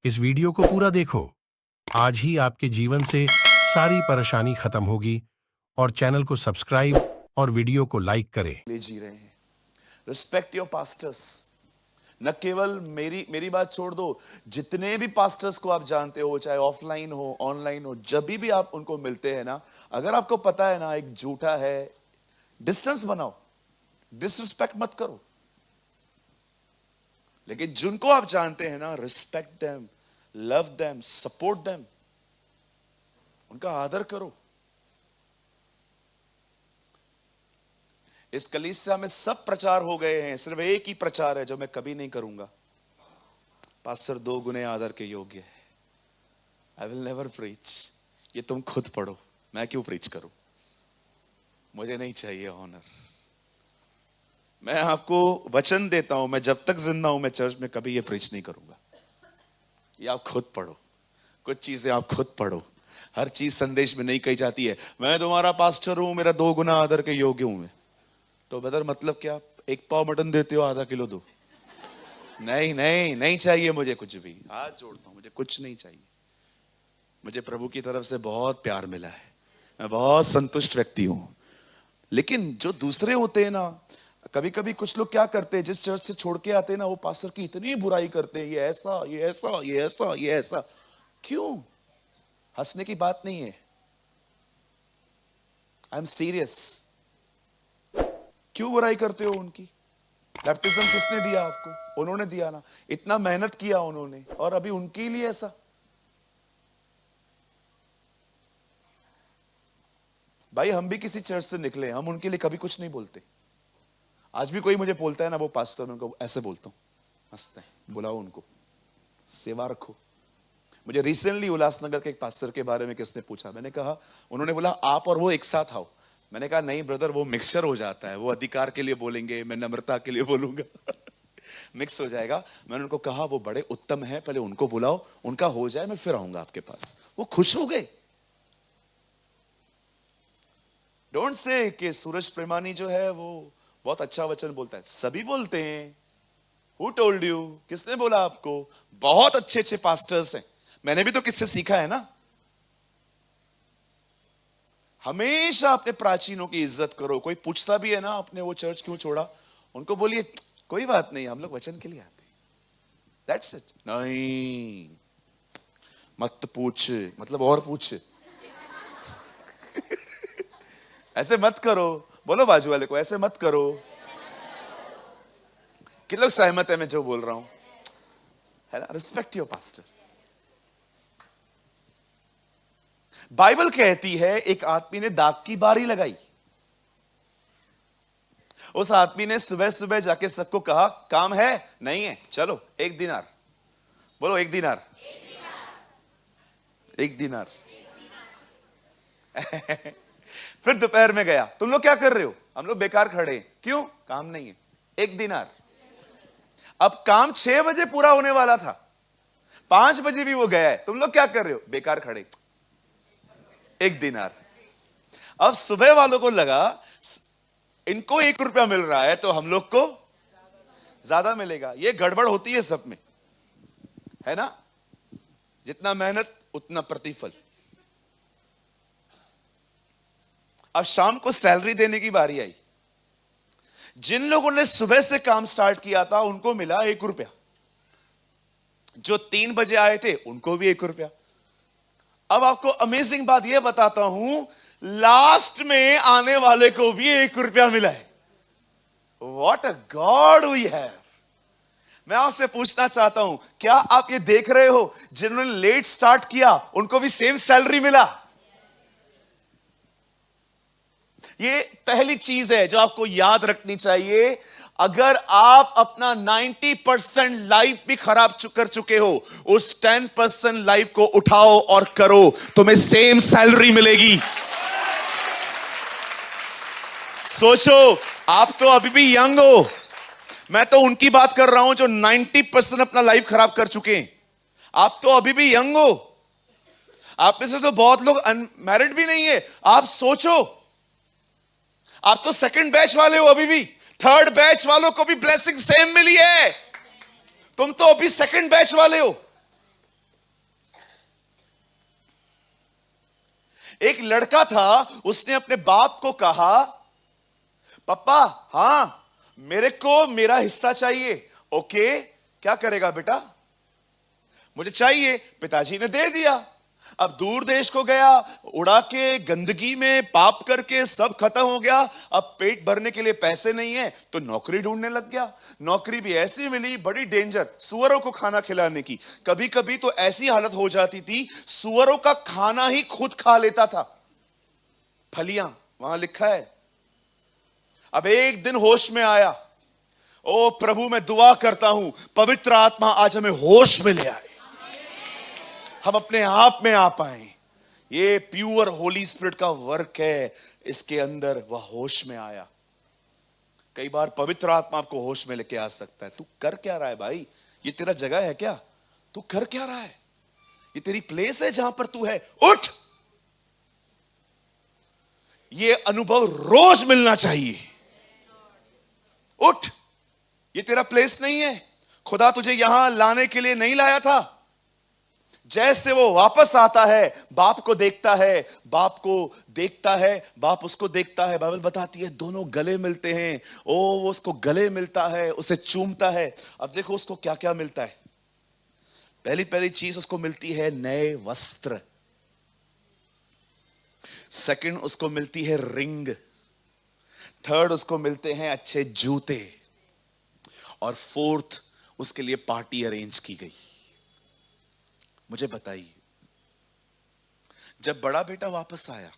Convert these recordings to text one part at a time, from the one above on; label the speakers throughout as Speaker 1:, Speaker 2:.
Speaker 1: इस वीडियो को पूरा देखो। आज ही आपके जीवन से सारी परेशानी खत्म होगी और चैनल को सब्सक्राइब और वीडियो को लाइक करें।
Speaker 2: ले जी रहे हैं। Respect your pastors. न केवल मेरी बात छोड़ दो, जितने भी पास्टर्स को आप जानते हो, चाहे ऑफलाइन हो ऑनलाइन हो, जब भी आप उनको मिलते हैं ना, अगर आपको पता है ना एक झूठा है, डिस्टेंस बनाओ, डिसरिस्पेक्ट मत करो। लेकिन जिनको आप जानते हैं ना, respect them, love them, support them, उनका आदर करो। इस कलीसिया में सब प्रचार हो गए हैं, सिर्फ एक ही प्रचार है जो मैं कभी नहीं करूंगा। पास्टर 2 गुने आदर के योग्य है। I will never preach. ये तुम खुद पढ़ो, मैं क्यों प्रीच करूं? मुझे नहीं चाहिए ऑनर। मैं आपको वचन देता हूं, मैं जब तक जिंदा हूं मैं चर्च में कभी ये प्रीच नहीं करूंगा। ये आप खुद पढ़ो, कुछ चीजें आप खुद पढ़ो। हर चीज संदेश में नहीं कही जाती है। मैं तुम्हारा पास्टर हूं, मेरा 2 गुना आदर के योग्य हूं मैं। तो बदर मतलब क्या? 1 पाव मटन देते हो, आधा किलो दो। नहीं नहीं नहीं चाहिए मुझे कुछ भी। हाथ जोड़ता हूं, मुझे कुछ नहीं चाहिए। मुझे प्रभु की तरफ से बहुत प्यार मिला है, मैं बहुत संतुष्ट व्यक्ति हूं। लेकिन जो दूसरे होते हैं ना, कभी कभी कुछ लोग क्या करते हैं, जिस चर्च से छोड़ के आते हैं ना, वो पास्टर की इतनी बुराई करते हैं, ये ऐसा ये ऐसा ये ऐसा ये ऐसा। क्यों? हंसने की बात नहीं है। I am serious. क्यों बुराई करते हो उनकी? बैप्टिज्म किसने दिया आपको? उन्होंने दिया ना। इतना मेहनत किया उन्होंने, और अभी उनके लिए ऐसा। भाई हम भी किसी चर्च से निकले, हम उनके लिए कभी कुछ नहीं बोलते। आज भी कोई मुझे बोलता है ना, वो पास्टर, उनको ऐसे बोलता हूं, हंसते हैं। बुलाओ उनको, सेवा रखो। मुझे रिसेंटली उल्लासनगर के एक पास्टर के बारे में किसने पूछा, मैंने कहा, उन्होंने बोला आप और वो एक साथ आओ। मैंने कहा नहीं ब्रदर, वो मिक्सचर हो जाता है। वो अधिकार के लिए बोलेंगे, मैं नम्रता के लिए बोलूंगा मिक्स हो जाएगा। मैंने उनको कहा वो बड़े उत्तम है, पहले उनको बुलाओ, उनका हो जाए, मैं फिर आऊंगा आपके पास। वो खुश हो गए। डोंट से कि सूरज प्रेमानी जो है वो बहुत अच्छा वचन बोलता है। सभी बोलते हैं। Who told you? किसने बोला आपको? बहुत अच्छे अच्छे पास्टर्स हैं। मैंने भी तो किससे सीखा है ना। हमेशा अपने प्राचीनों की इज्जत करो। कोई पूछता भी है ना आपने वो चर्च क्यों छोड़ा, उनको बोलिए कोई बात नहीं, हम लोग वचन के लिए आते हैं। That's it. नहीं मत पूछ, मतलब और पूछ ऐसे मत करो। बोलो बाजू वाले को, ऐसे मत करो। कितने लोग सहमत है मैं जो बोल रहा हूं? है ना? Respect your pastor. बाइबल कहती है एक आदमी ने दाग की बारी लगाई। उस आदमी ने सुबह सुबह जाके सबको कहा, काम है? नहीं है, चलो 1 दिनार। बोलो 1 दिनार। 1 दिनार फिर दोपहर में गया, तुम लोग क्या कर रहे हो? हम लोग बेकार खड़े हैं। क्यों? काम नहीं है। 1 दिनार। अब काम 6 बजे पूरा होने वाला था, 5 बजे भी वो गया है, तुम लोग क्या कर रहे हो? बेकार खड़े। 1 दिनार। अब सुबह वालों को लगा इनको 1 रुपया मिल रहा है तो हम लोग को ज्यादा मिलेगा। ये गड़बड़ होती है सब में, है ना? जितना मेहनत उतना प्रतिफल। अब शाम को सैलरी देने की बारी आई। जिन लोगों ने सुबह से काम स्टार्ट किया था उनको मिला 1 रुपया। जो 3 बजे आए थे उनको भी 1 रुपया। अब आपको अमेजिंग बात यह बताता हूं, लास्ट में आने वाले को भी 1 रुपया मिला है। What a god we have. मैं आपसे पूछना चाहता हूं, क्या आप ये देख रहे हो, जिन्होंने लेट स्टार्ट किया उनको भी सेम सैलरी मिला? ये पहली चीज है जो आपको याद रखनी चाहिए। अगर आप अपना 90% लाइफ भी खराब कर चुके हो, उस 10% लाइफ को उठाओ और करो, तुम्हें सेम सैलरी मिलेगी। सोचो, आप तो अभी भी यंग हो। मैं तो उनकी बात कर रहा हूं जो 90% अपना लाइफ खराब कर चुके हैं। आप तो अभी भी यंग हो। आप में से तो बहुत लोग अनमैरिड भी नहीं है। आप सोचो, आप तो 2nd बैच वाले हो, अभी भी 3rd बैच वालों को भी ब्लेसिंग सेम मिली है। तुम तो अभी 2nd बैच वाले हो। एक लड़का था, उसने अपने बाप को कहा, पापा हां मेरे को मेरा हिस्सा चाहिए। ओके, क्या करेगा बेटा? मुझे चाहिए। पिताजी ने दे दिया। अब दूर देश को गया, उड़ा के गंदगी में पाप करके सब खत्म हो गया। अब पेट भरने के लिए पैसे नहीं है तो नौकरी ढूंढने लग गया। नौकरी भी ऐसी मिली, बड़ी डेंजर, सुअरों को खाना खिलाने की। कभी कभी तो ऐसी हालत हो जाती थी, सुअरों का खाना ही खुद खा लेता था, फलियां, वहां लिखा है। अब एक दिन होश में आया, ओ प्रभु मैं दुआ करता हूं पवित्र आत्मा आज हमें होश में ले आए, हम अपने आप में आ पाए। ये प्योर होली स्पिरिट का वर्क है, इसके अंदर वह होश में आया। कई बार पवित्र आत्मा आपको होश में लेके आ सकता है। तू कर क्या रहा है भाई? ये तेरा जगह है क्या? तू कर क्या रहा है? ये तेरी प्लेस है जहां पर तू है। उठ! ये अनुभव रोज मिलना चाहिए। उठ! ये तेरा प्लेस नहीं है। खुदा तुझे यहां लाने के लिए नहीं लाया था। जैसे वो वापस आता है, बाप को देखता है, बाप को देखता है, बाप उसको देखता है। बाइबल बताती है दोनों गले मिलते हैं। ओ वो उसको गले मिलता है, उसे चूमता है। अब देखो उसको क्या क्या मिलता है। पहली पहली चीज उसको मिलती है नए वस्त्र। सेकंड उसको मिलती है रिंग। थर्ड उसको मिलते हैं अच्छे जूते। और फोर्थ उसके लिए पार्टी अरेंज की गई। मुझे बताइए, जब बड़ा बेटा वापस आया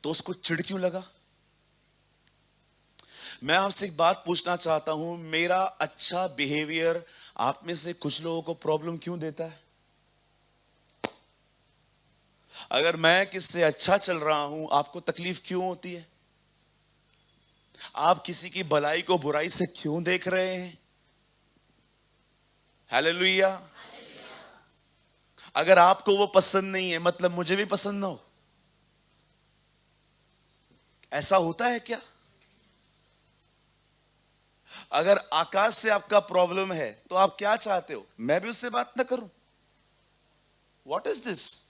Speaker 2: तो उसको चिढ़ क्यों लगा? मैं आपसे एक बात पूछना चाहता हूं, मेरा अच्छा बिहेवियर आप में से कुछ लोगों को प्रॉब्लम क्यों देता है? अगर मैं किससे अच्छा चल रहा हूं, आपको तकलीफ क्यों होती है? आप किसी की भलाई को बुराई से क्यों देख रहे हैं? हालेलुया। अगर आपको वो पसंद नहीं है, मतलब मुझे भी पसंद ना हो, ऐसा होता है क्या? अगर आकाश से आपका प्रॉब्लम है तो आप क्या चाहते हो? मैं भी उससे बात ना करूं? What is this?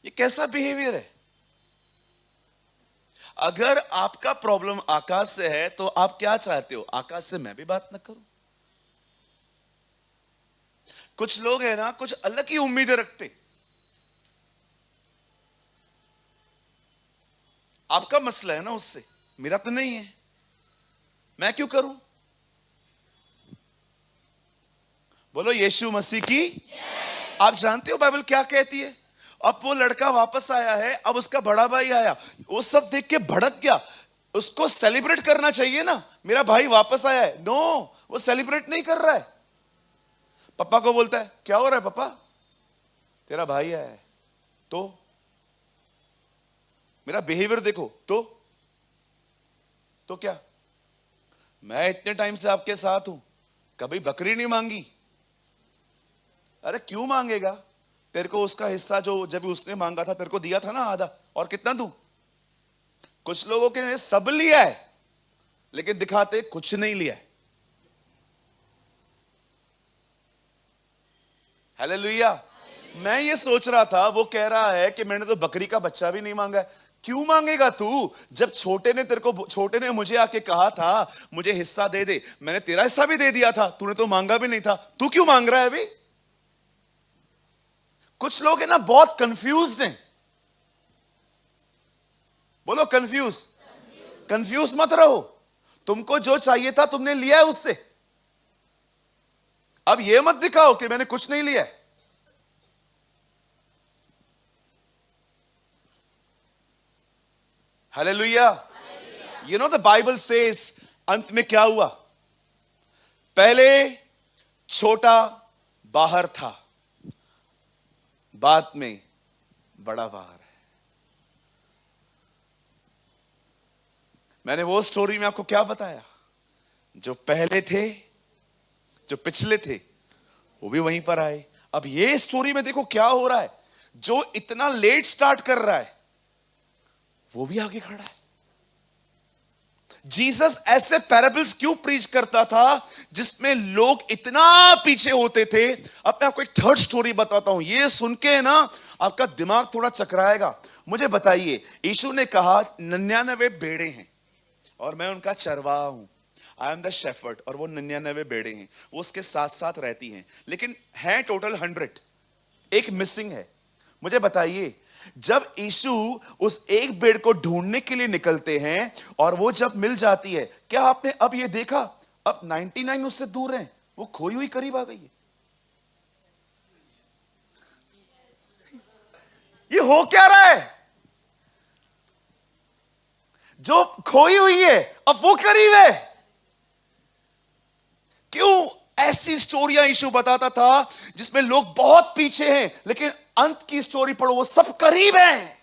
Speaker 2: ये कैसा बिहेवियर है? अगर आपका प्रॉब्लम आकाश से है तो आप क्या चाहते हो? आकाश से मैं भी बात ना करूं? कुछ लोग हैं ना, कुछ अलग ही उम्मीदें रखते। आपका मसला है ना उससे, मेरा तो नहीं है, मैं क्यों करूं? बोलो यीशु मसीह की। आप जानते हो बाइबल क्या कहती है? अब वो लड़का वापस आया है, अब उसका बड़ा भाई आया, वो सब देख के भड़क गया। उसको सेलिब्रेट करना चाहिए ना, मेरा भाई वापस आया है। नो, वो सेलिब्रेट नहीं कर रहा है। पापा को बोलता है, क्या हो रहा है पापा? तेरा भाई आया है। तो मेरा बिहेवियर देखो। तो क्या? मैं इतने टाइम से आपके साथ हूं, कभी बकरी नहीं मांगी। अरे क्यों मांगेगा? तेरे को उसका हिस्सा जो जब उसने मांगा था तेरे को दिया था ना आधा, और कितना दूं? कुछ लोगों के ने सब लिया है लेकिन दिखाते कुछ नहीं लिया है। हालेलुया। मैं ये सोच रहा था, वो कह रहा है कि मैंने तो बकरी का बच्चा भी नहीं मांगा है। क्यों मांगेगा तू? जब छोटे ने मुझे आके कहा था मुझे हिस्सा दे दे, मैंने तेरा हिस्सा भी दे दिया था, तूने तो मांगा भी नहीं था। तू क्यों मांग रहा है अभी? कुछ लोग है ना बहुत कंफ्यूज हैं। बोलो कंफ्यूज। कंफ्यूज मत रहो। तुमको जो चाहिए था तुमने लिया है उससे। अब ये मत दिखाओ कि मैंने कुछ नहीं लिया है। Hallelujah. You know the Bible says, अंत में क्या हुआ? पहले छोटा बाहर था, बाद में बड़ा बाहर है। मैंने वो स्टोरी में आपको क्या बताया? जो पहले थे, जो पिछले थे, वो भी वहीं पर आए। अब ये स्टोरी में देखो क्या हो रहा है। जो इतना लेट स्टार्ट कर रहा है वो भी आगे खड़ा है। जीसस ऐसे पैराबल्स क्यों प्रीच करता था जिसमें लोग इतना पीछे होते थे? अब मैं आपको एक थर्ड स्टोरी बताता हूं, ये सुन के ना आपका दिमाग थोड़ा चकराएगा। मुझे बताइए, यीशु ने कहा 99 भेड़े हैं और मैं उनका चरवाहा हूं, आई एम द शेफर्ड, और वो 99 भेड़े हैं, वो उसके साथ साथ रहती हैं, लेकिन हैं टोटल 100, एक मिसिंग है। मुझे बताइए, जब यीशु उस एक भेड़ को ढूंढने के लिए निकलते हैं और वो जब मिल जाती है, क्या आपने अब ये देखा अब 99 उससे दूर हैं, वो खोई हुई करीब आ गई है? ये हो क्या रहा है? जो खोई हुई है अब वो करीब है। क्यों ऐसी स्टोरियां यीशु बताता था जिसमें लोग बहुत पीछे हैं, लेकिन अंत की स्टोरी पढ़ो, वो सब करीब हैं।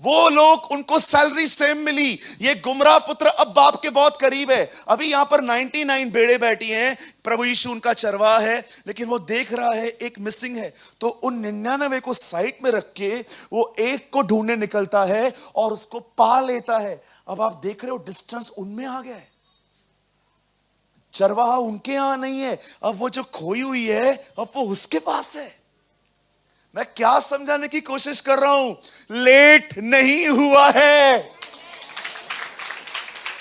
Speaker 2: वो लोग, उनको सैलरी सेम मिली, ये गुमराह पुत्र अब बाप के बहुत करीब है। अभी यहां पर 99 भेड़े बैठी हैं, प्रभु यीशु उनका चरवाहा है, लेकिन वो देख रहा है एक मिसिंग है, तो उन 99 को साइड में रख के वो एक को ढूंढने निकलता है और उसको पा लेता है। अब आप देख रहे हो डिस्टेंस उनमें आ गया है, चरवाहा उनके यहां नहीं है, अब वो जो खोई हुई है अब वो उसके पास है। मैं क्या समझाने की कोशिश कर रहा हूं? लेट नहीं हुआ है,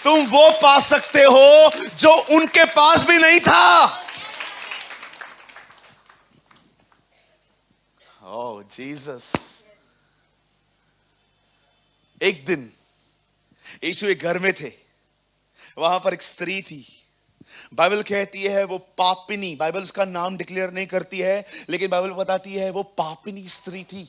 Speaker 2: तुम वो पा सकते हो जो उनके पास भी नहीं था। ओह जीसस। एक दिन यीशु एक घर में थे, वहां पर एक स्त्री थी। बाइबल कहती है वो पापिनी, बाइबल उसका नाम डिक्लेयर नहीं करती है, लेकिन बाइबल बताती है वो पापिनी स्त्री थी।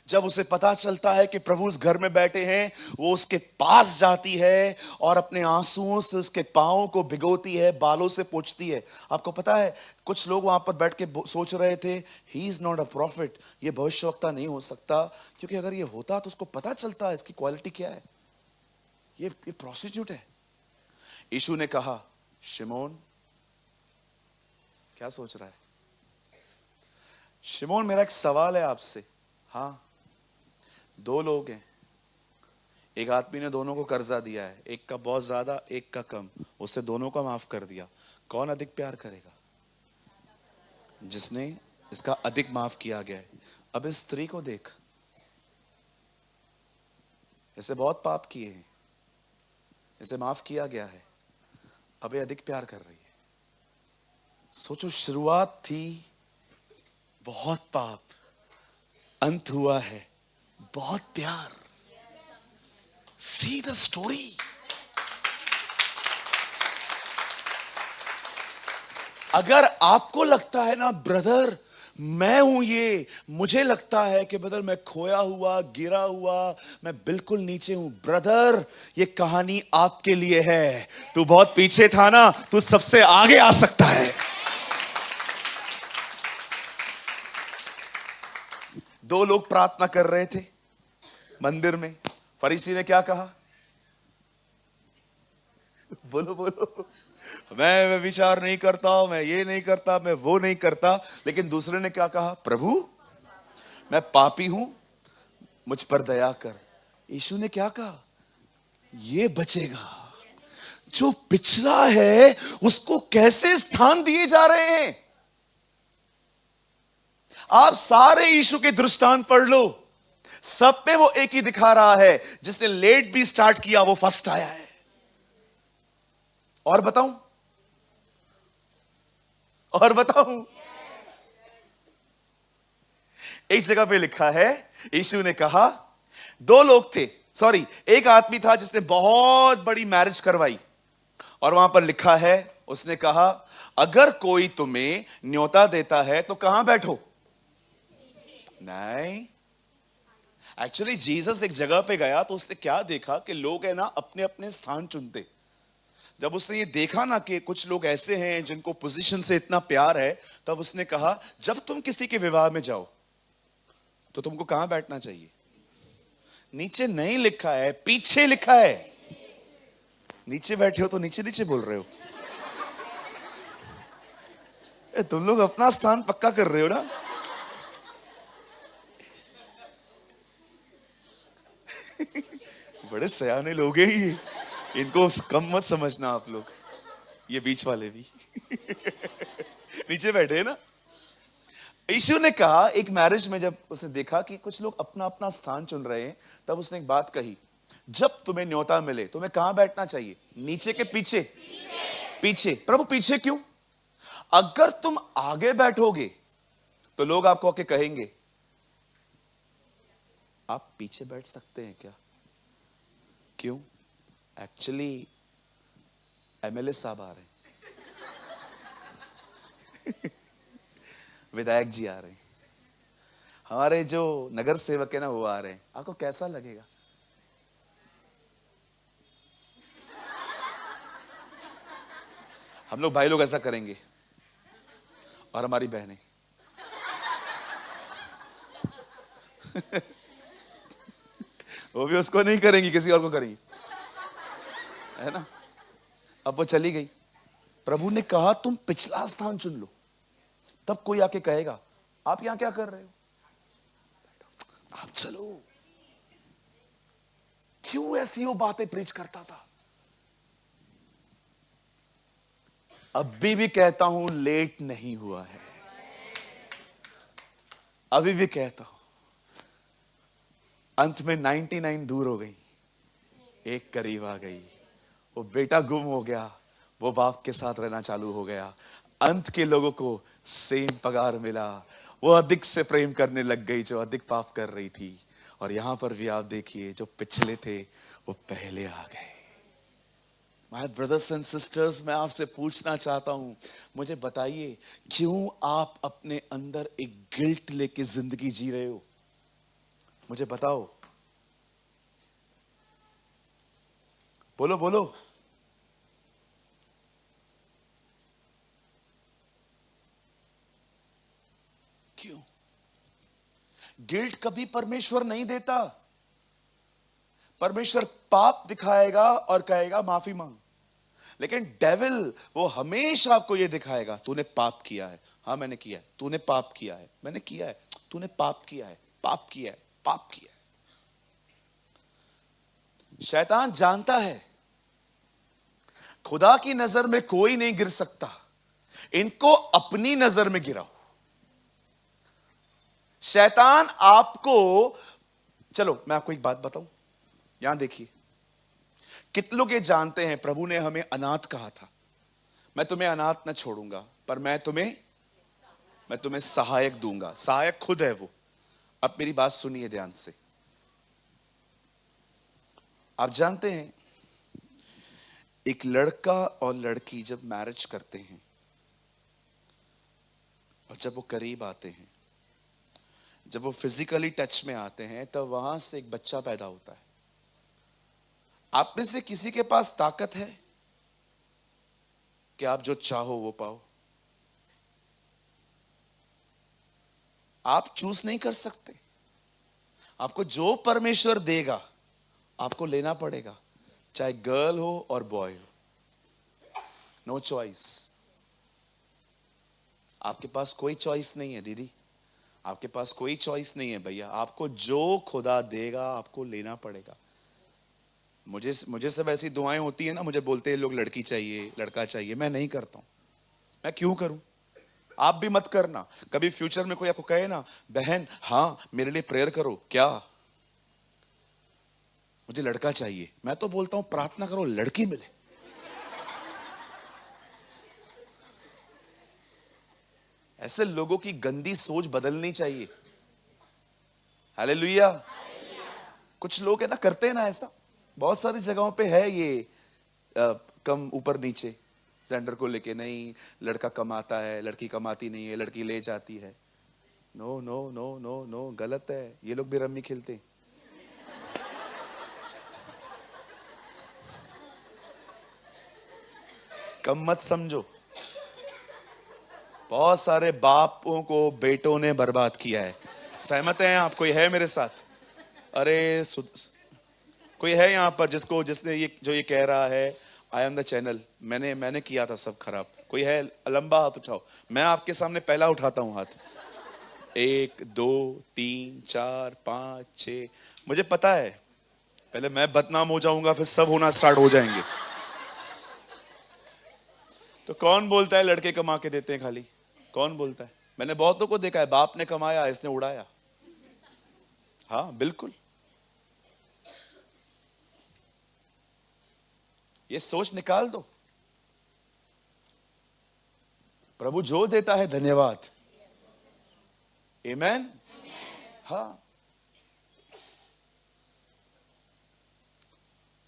Speaker 2: जब उसे पता चलता है कि प्रभु उस घर में बैठे हैं, वो उसके पास जाती है और अपने आंसुओं से उसके पांवों को भिगोती है, बालों से पोंछती है। आपको पता है, कुछ लोग वहां पर बैठ के सोच रहे थे, he is not a profit, ये भविष्यवक्ता नहीं हो सकता, क्योंकि अगर ये होता तो उसको पता चलता है इसकी क्वालिटी क्या है, ये प्रोस्टिट्यूट है। यीशु ने कहा, शिमोन क्या सोच रहा है? शिमोन मेरा एक सवाल है आपसे। हाँ, 2 लोग हैं, एक आदमी ने दोनों को कर्जा दिया है, एक का बहुत ज्यादा एक का कम, उससे दोनों का माफ कर दिया, कौन अधिक प्यार करेगा? जिसने इसका अधिक माफ किया गया है। अब इस स्त्री को देख, इसे बहुत पाप किए हैं, इसे माफ किया गया है, अब ये अधिक प्यार कर रही है। सोचो, शुरुआत थी बहुत पाप, अंत हुआ है बहुत प्यार। See the story. अगर आपको लगता है ना ब्रदर मैं हूं ये, मुझे लगता है कि ब्रदर मैं खोया हुआ, गिरा हुआ, मैं बिल्कुल नीचे हूं, ब्रदर ये कहानी आपके लिए है। तू बहुत पीछे था ना, तू सबसे आगे आ सकता है। 2 लोग प्रार्थना कर रहे थे मंदिर में। फरीसी ने क्या कहा? बोलो बोलो। मैं विचार नहीं करता, मैं ये नहीं करता, मैं वो नहीं करता। लेकिन दूसरे ने क्या कहा? प्रभु मैं पापी हूं, मुझ पर दया कर। यीशु ने क्या कहा? ये बचेगा। जो पिछला है उसको कैसे स्थान दिए जा रहे हैं? आप सारे यीशु के दृष्टांत पढ़ लो, सब में वो एक ही दिखा रहा है, जिसने लेट भी स्टार्ट किया वो फर्स्ट आया है। और बताऊं? और बताऊं? एक जगह पे लिखा है, यीशु ने कहा 2 लोग थे, सॉरी एक आदमी था जिसने बहुत बड़ी मैरिज करवाई, और वहां पर लिखा है उसने कहा अगर कोई तुम्हें न्योता देता है तो कहां बैठो? नहीं, एक्चुअली जीसस एक जगह पे गया तो उसने क्या देखा कि लोग है ना अपने अपने स्थान चुनते। जब उसने ये देखा ना कि कुछ लोग ऐसे हैं जिनको पोजीशन से इतना प्यार है, तब उसने कहा जब तुम किसी के विवाह में जाओ तो तुमको कहां बैठना चाहिए? नीचे नहीं लिखा है, पीछे लिखा है। नीचे बैठे हो तो नीचे नीचे बोल रहे हो। तुम लोग अपना स्थान पक्का कर रहे हो ना। बड़े सयाने लोग हैं ये, इनको कम मत समझना आप लोग। ये बीच वाले भी नीचे बैठे हैं ना। यीशु ने कहा, एक मैरिज में जब उसने देखा कि कुछ लोग अपना अपना स्थान चुन रहे हैं, तब उसने एक बात कही, जब तुम्हें न्योता मिले तुम्हें कहां बैठना चाहिए? नीचे के पीछे? पीछे। प्रभु पीछे क्यों? अगर तुम आगे बैठोगे तो लोग आपको आके कहेंगे, आप पीछे बैठ सकते हैं क्या? क्यों? एक्चुअली एमएलए साहब आ रहे हैं विधायक जी आ रहे हैं, हमारे जो नगर सेवक है ना वो आ रहे हैं, आपको कैसा लगेगा? हम लोग भाई लोग ऐसा करेंगे, और हमारी बहनें वो भी उसको नहीं करेंगी, किसी और को करेंगी, है ना। अब वो चली गई। प्रभु ने कहा तुम पिछला स्थान चुन लो, तब कोई आके कहेगा आप यहां क्या कर रहे हो? आप चलो। क्यों ऐसी वो बातें प्रीच करता था? अभी भी कहता हूं, लेट नहीं हुआ है। अभी भी कहता हूं, अंत में 99 दूर हो गई, एक करीब आ गई। वो बेटा गुम हो गया, वो बाप के साथ रहना चालू हो गया। अंत के लोगों को सेम पगार मिला, वो अधिक से प्रेम करने लग गई जो अधिक पाप कर रही थी। और यहां पर भी आप देखिए, जो पिछले थे वो पहले आ गए। माय ब्रदर्स एंड सिस्टर्स, मैं आपसे पूछना चाहता हूं, मुझे बताइए, क्यों आप अपने अंदर एक गिल्ट लेके जिंदगी जी रहे हो? मुझे बताओ, बोलो बोलो। क्यों? गिल्ट कभी परमेश्वर नहीं देता। परमेश्वर पाप दिखाएगा और कहेगा माफी मांग, लेकिन डेविल वो हमेशा आपको ये दिखाएगा, तूने पाप किया है। हाँ मैंने किया है। तूने पाप किया है। मैंने किया है। तूने पाप किया है, पाप किया है, पाप किया है। शैतान जानता है खुदा की नजर में कोई नहीं गिर सकता, इनको अपनी नजर में गिराओ। शैतान आपको, चलो मैं आपको एक बात बताऊं, यहां देखिए, कितने लोग ये जानते हैं प्रभु ने हमें अनाथ कहा था, मैं तुम्हें अनाथ न छोड़ूंगा, पर मैं तुम्हें सहायक दूंगा। सहायक खुद है वो। अब मेरी बात सुनिए ध्यान से। आप जानते हैं, एक लड़का और लड़की जब मैरिज करते हैं और जब वो करीब आते हैं, जब वो फिजिकली टच में आते हैं, तब वहां से एक बच्चा पैदा होता है। आप में से किसी के पास ताकत है कि आप जो चाहो वो पाओ? आप चूज नहीं कर सकते। आपको जो परमेश्वर देगा आपको लेना पड़ेगा, चाहे गर्ल हो और बॉय हो। No choice. आपके पास कोई चॉइस नहीं है दीदी, आपके पास कोई चॉइस नहीं है भैया। आपको जो खुदा देगा आपको लेना पड़ेगा। मुझे सब ऐसी दुआएं होती है ना, मुझे बोलते हैं लोग लड़की चाहिए, लड़का चाहिए, मैं नहीं करता हूं। मैं क्यों करूं? आप भी मत करना। कभी फ्यूचर में कोई आपको कहे ना, बहन हाँ मेरे लिए प्रेयर करो, क्या मुझे लड़का चाहिए, मैं तो बोलता हूं प्रार्थना करो लड़की मिले। ऐसे लोगों की गंदी सोच बदलनी चाहिए। हालेलुया। कुछ लोग है ना, करते हैं ना ऐसा, बहुत सारी जगहों पे है ये कम ऊपर नीचे जेंडर को लेके। नहीं, लड़का कमाता है, लड़की कमाती नहीं है, लड़की ले जाती है। No no no no no, गलत है। ये लोग भी रम्मी खेलते हैं। कम मत समझो। बहुत सारे बापों को बेटों ने बर्बाद किया है। सहमत हैं आप? कोई है मेरे साथ? अरे कोई है यहाँ पर जिसने ये कह रहा है आई एम द चैनल, मैंने किया था सब खराब? कोई है? लंबा हाथ उठाओ, मैं आपके सामने पहला उठाता हूं हाथ। 1 2 3 4 5 6। मुझे पता है पहले मैं बदनाम हो जाऊंगा, फिर सब होना स्टार्ट हो जाएंगे। तो कौन बोलता है लड़के कमा के देते हैं खाली? कौन बोलता है? मैंने बहुतों को देखा है, बाप ने कमाया, इसने उड़ाया। हाँ बिल्कुल, ये सोच निकाल दो। प्रभु जो देता है धन्यवाद। आमेन। हाँ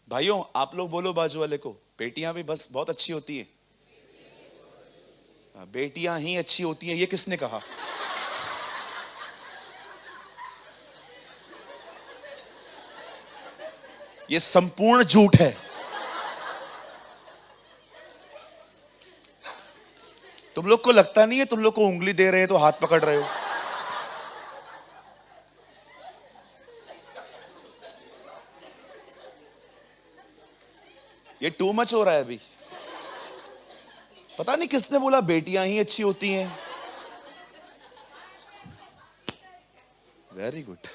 Speaker 2: भाइयों, आप लोग बोलो बाजू वाले को, बेटियां भी बस बहुत अच्छी होती हैं। बेटियां ही अच्छी होती हैं, ये किसने कहा? ये संपूर्ण झूठ है। तुम लोग को लगता नहीं है तुम लोग को उंगली दे रहे हैं तो हाथ पकड़ रहे हो? ये टू मच हो रहा है अभी। पता नहीं किसने बोला बेटियां ही अच्छी होती हैं। Very good.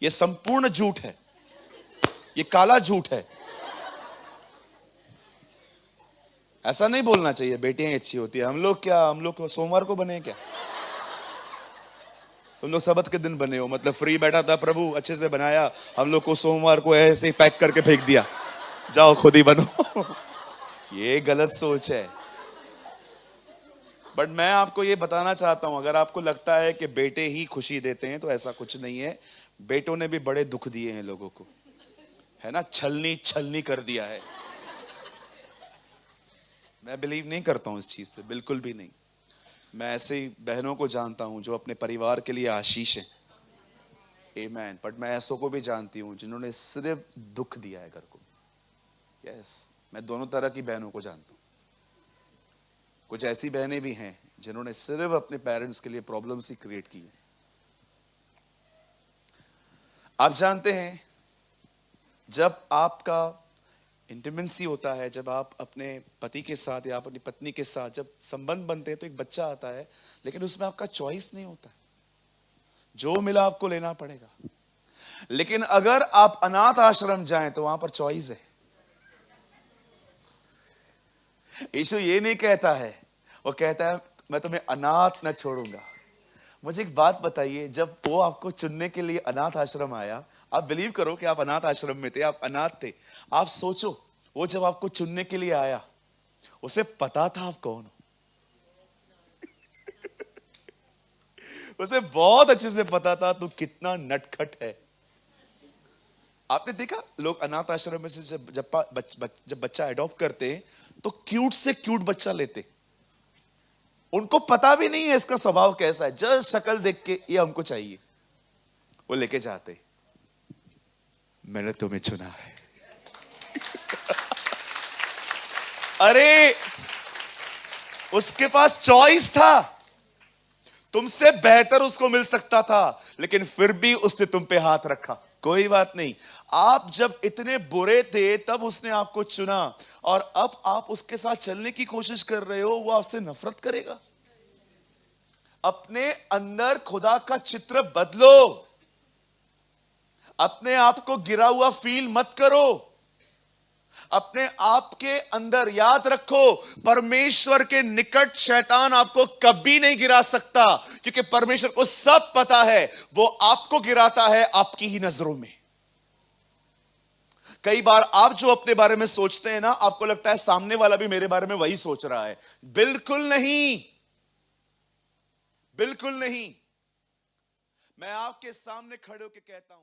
Speaker 2: ये संपूर्ण झूठ है, ये काला झूठ है। ऐसा नहीं बोलना चाहिए बेटियां ही अच्छी होती है। हम लोग क्या, हम लोग सोमवार को बने क्या? तुम लोग सबत के दिन बने हो, मतलब फ्री बैठा था प्रभु, अच्छे से बनाया, हम लोग को सोमवार को ऐसे ही पैक करके फेंक दिया, जाओ खुद ही बनो। ये गलत सोच है। बट मैं आपको ये बताना चाहता हूं, अगर आपको लगता है कि बेटे ही खुशी देते हैं तो ऐसा कुछ नहीं है। बेटों ने भी बड़े दुख दिए हैं लोगों को, है ना, छलनी छलनी कर दिया है। मैं बिलीव नहीं करता हूं इस चीज पे, बिल्कुल भी नहीं। मैं ऐसे ही बहनों को जानता हूं जो अपने परिवार के लिए आशीष है। आमेन। बट मैं ऐसों को भी जानती हूं जिन्होंने सिर्फ दुख दिया है घर को। यस, मैं दोनों तरह की बहनों को जानता हूं। कुछ ऐसी बहनें भी हैं जिन्होंने सिर्फ अपने पेरेंट्स के लिए प्रॉब्लम्स ही क्रिएट की है। आप जानते हैं, जब आपका इंटीमेंसी होता है, जब आप अपने पति के साथ या अपनी पत्नी के साथ जब संबंध बनते हैं तो एक बच्चा आता है, लेकिन उसमें आपका चॉइस नहीं होता। जो मिला आपको लेना पड़ेगा। लेकिन अगर आप अनाथ आश्रम जाएं तो वहां पर चॉइस है। यीशु ये नहीं कहता है, वो कहता है मैं तुम्हें अनाथ न छोड़ूंगा। मुझे एक बात बताइए, जब वो आपको चुनने के लिए अनाथ आश्रम आया, आप बिलीव करो कि आप अनाथ आश्रम में थे, आप अनाथ थे। आप सोचो, वो जब आपको चुनने के लिए आया, उसे पता था आप कौन हो। उसे बहुत अच्छे से पता था तू कितना नटखट है। आपने देखा, लोग अनाथ आश्रम में से जब बच्चा अडॉप्ट करते हैं तो क्यूट से क्यूट बच्चा लेते। उनको पता भी नहीं है इसका स्वभाव कैसा है, जस्ट शक्ल देख के ये हमको चाहिए, वो लेके जाते। मैंने तुम्हें चुना है। अरे उसके पास चॉइस था, तुमसे बेहतर उसको मिल सकता था, लेकिन फिर भी उसने तुम पे हाथ रखा। कोई बात नहीं, आप जब इतने बुरे थे तब उसने आपको चुना, और अब आप उसके साथ चलने की कोशिश कर रहे हो, वो आपसे नफरत करेगा। अपने अंदर खुदा का चित्र बदलो। अपने आप को गिरा हुआ फील मत करो। अपने आप के अंदर याद रखो, परमेश्वर के निकट शैतान आपको कभी नहीं गिरा सकता, क्योंकि परमेश्वर को सब पता है। वो आपको गिराता है आपकी ही नजरों में। कई बार आप जो अपने बारे में सोचते हैं ना, आपको लगता है सामने वाला भी मेरे बारे में वही सोच रहा है। बिल्कुल नहीं, बिल्कुल नहीं। मैं आपके सामने खड़े होकर कहता हूं,